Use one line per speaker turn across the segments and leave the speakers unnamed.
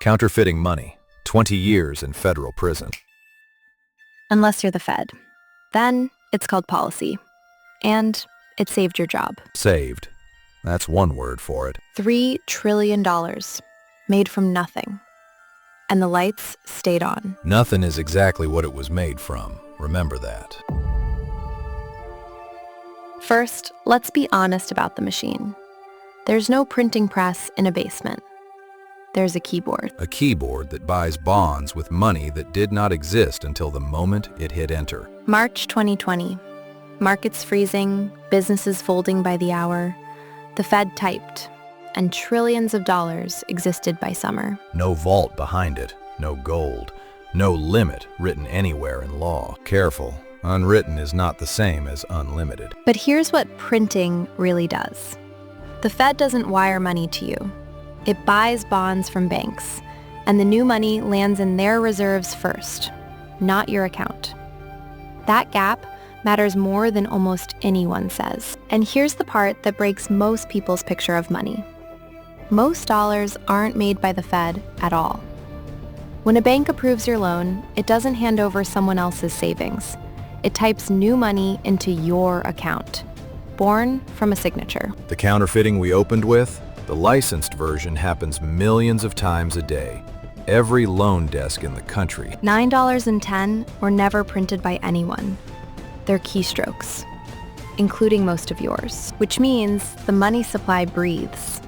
Counterfeiting money, 20 years in federal prison.
Unless you're the Fed. Then it's called policy. And it saved your job.
Saved. That's one word for it.
$3 trillion made from nothing. And the lights stayed on.
Nothing is exactly what it was made from. Remember that.
First, let's be honest about the machine. There's no printing press in a basement. There's a keyboard.
A keyboard that buys bonds with money that did not exist until the moment it hit enter.
March 2020. Markets freezing, businesses folding by the hour. The Fed typed, and trillions of dollars existed by summer.
No vault behind it, no gold, no limit written anywhere in law. Careful, unwritten is not the same as unlimited.
But here's what printing really does. The Fed doesn't wire money to you. It buys bonds from banks, and the new money lands in their reserves first, not your account. That gap matters more than almost anyone says. And here's the part that breaks most people's picture of money. Most dollars aren't made by the Fed at all. When a bank approves your loan, it doesn't hand over someone else's savings. It types new money into your account, born from a signature.
The counterfeiting we opened with, the licensed version happens millions of times a day. Every loan desk in the country.
$9.10 were never printed by anyone. They're keystrokes, including most of yours, which means the money supply breathes.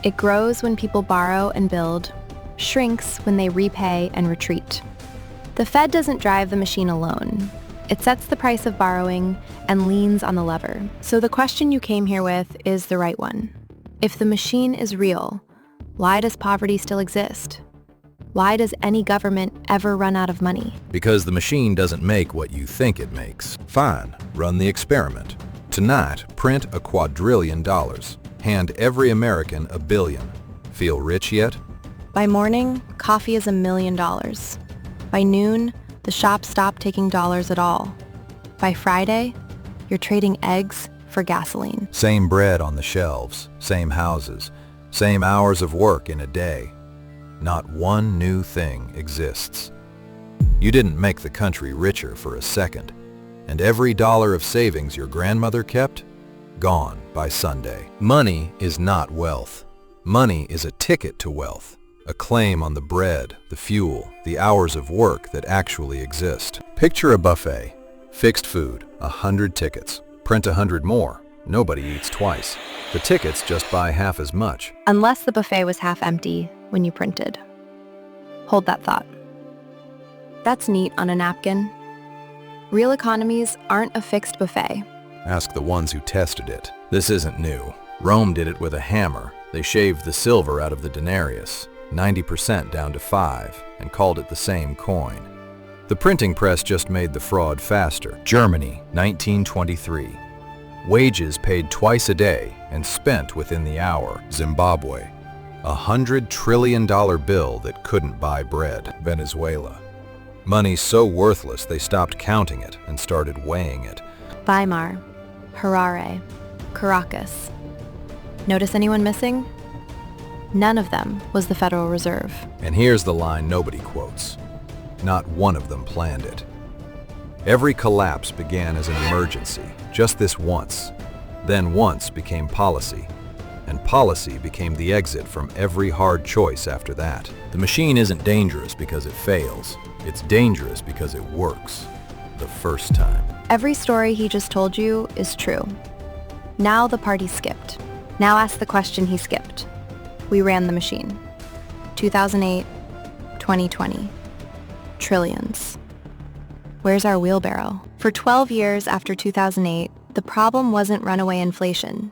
It grows when people borrow and build, shrinks when they repay and retreat. The Fed doesn't drive the machine alone. It sets the price of borrowing and leans on the lever. So the question you came here with is the right one. If the machine is real, why does poverty still exist? Why does any government ever run out of money?
Because the machine doesn't make what you think it makes. Fine, run the experiment. Tonight, print $1 quadrillion. Hand every American $1 billion. Feel rich yet?
By morning, coffee is $1 million. By noon, the shops stop taking dollars at all. By Friday, you're trading eggs for gasoline.
Same bread on the shelves, same houses, same hours of work in a day. Not one new thing exists. You didn't make the country richer for a second, and every dollar of savings your grandmother kept, gone by Sunday. Money is not wealth. Money is a ticket to wealth, a claim on the bread, the fuel, the hours of work that actually exist. Picture a buffet, fixed food, 100 tickets. Print 100 more. Nobody eats twice. The tickets just buy half as much.
Unless the buffet was half empty when you printed. Hold that thought. That's neat on a napkin. Real economies aren't a fixed buffet.
Ask the ones who tested it. This isn't new. Rome did it with a hammer. They shaved the silver out of the denarius, 90% down to 5, and called it the same coin. The printing press just made the fraud faster. Germany, 1923. Wages paid twice a day and spent within the hour. Zimbabwe. $100 trillion bill that couldn't buy bread. Venezuela. Money so worthless they stopped counting it and started weighing it.
Weimar, Harare, Caracas. Notice anyone missing? None of them was the Federal Reserve.
And here's the line nobody quotes. Not one of them planned it. Every collapse began as an emergency, just this once. Then once became policy. And policy became the exit from every hard choice after that. The machine isn't dangerous because it fails. It's dangerous because it works. The first time.
Every story he just told you is true. Now the party skipped. Now ask the question he skipped. We ran the machine. 2008, 2020. Trillions. Where's our wheelbarrow? For 12 years after 2008, the problem wasn't runaway inflation.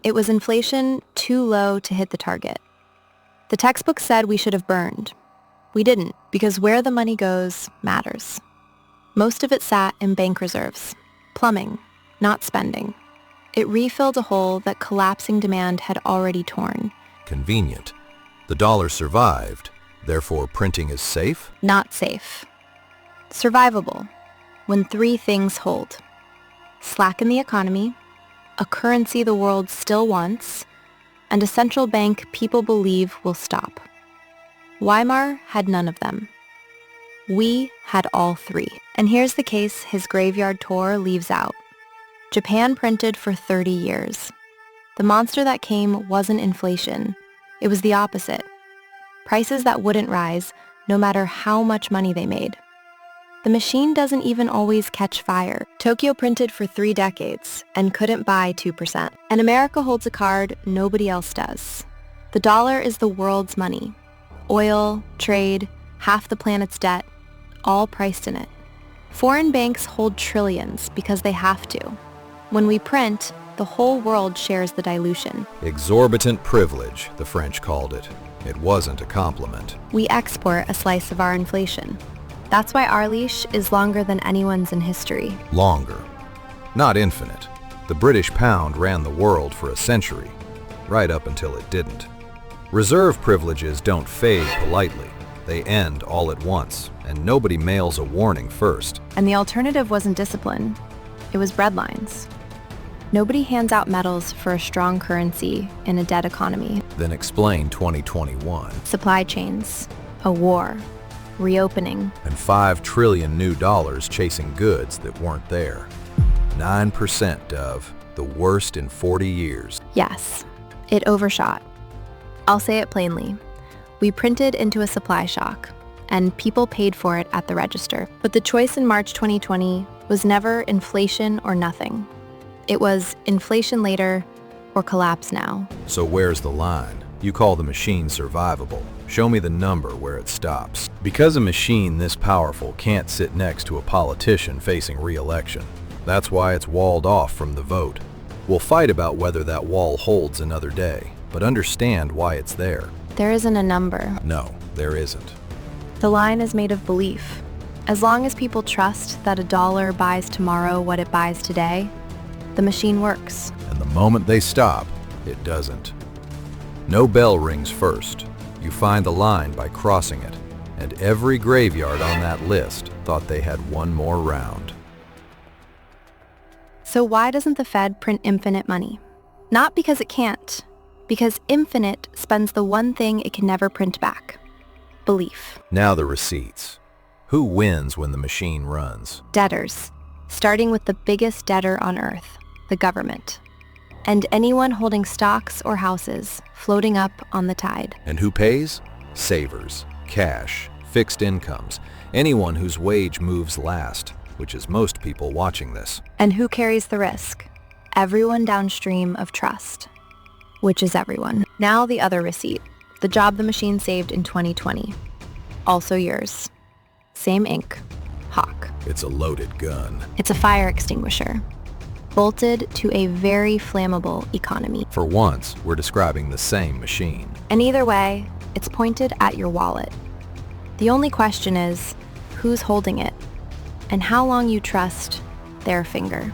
It was inflation too low to hit the target. The textbook said we should have burned. We didn't, because where the money goes matters. Most of it sat in bank reserves. Plumbing, not spending. It refilled a hole that collapsing demand had already torn.
Convenient. The dollar survived, therefore printing is safe?
Not safe. Survivable, when 3 things hold. Slack in the economy, a currency the world still wants, and a central bank people believe will stop. Weimar had none of them. We had all three. And here's the case his graveyard tour leaves out. Japan printed for 30 years. The monster that came wasn't inflation. It was the opposite. Prices that wouldn't rise no matter how much money they made. The machine doesn't even always catch fire. Tokyo printed for 3 decades and couldn't buy 2%. And America holds a card nobody else does. The dollar is the world's money. Oil, trade, half the planet's debt, all priced in it. Foreign banks hold trillions because they have to. When we print, the whole world shares the dilution.
Exorbitant privilege, the French called it. It wasn't a compliment.
We export a slice of our inflation. That's why our leash is longer than anyone's in history.
Longer. Not infinite. The British pound ran the world for a century, right up until it didn't. Reserve privileges don't fade politely. They end all at once, and nobody mails a warning first.
And the alternative wasn't discipline. It was breadlines. Nobody hands out medals for a strong currency in a dead economy.
Then explain 2021.
Supply chains, a war, reopening.
And 5 trillion new dollars chasing goods that weren't there. 9%, Dove. The worst in 40 years.
Yes, it overshot. I'll say it plainly. We printed into a supply shock, and people paid for it at the register. But the choice in March 2020 was never inflation or nothing. It was inflation later or collapse now.
So where's the line? You call the machine survivable. Show me the number where it stops. Because a machine this powerful can't sit next to a politician facing re-election. That's why it's walled off from the vote. We'll fight about whether that wall holds another day, but understand why it's there.
There isn't a number.
No, there isn't.
The line is made of belief. As long as people trust that a dollar buys tomorrow what it buys today, the machine works.
And the moment they stop, it doesn't. No bell rings first. You find the line by crossing it, and every graveyard on that list thought they had one more round.
So why doesn't the Fed print infinite money? Not because it can't, because infinite spends the one thing it can never print back: belief.
Now the receipts. Who wins when the machine runs?
Debtors, starting with the biggest debtor on earth, the government, and anyone holding stocks or houses floating up on the tide.
And who pays? Savers, cash, fixed incomes, anyone whose wage moves last, which is most people watching this.
And who carries the risk? Everyone downstream of trust, which is everyone. Now the other receipt, the job the machine saved in 2020. Also yours. Same ink. Hawk.
It's a loaded gun.
It's a fire extinguisher, bolted to a very flammable economy.
For once, we're describing the same machine.
And either way, it's pointed at your wallet. The only question is, who's holding it? And how long you trust their finger.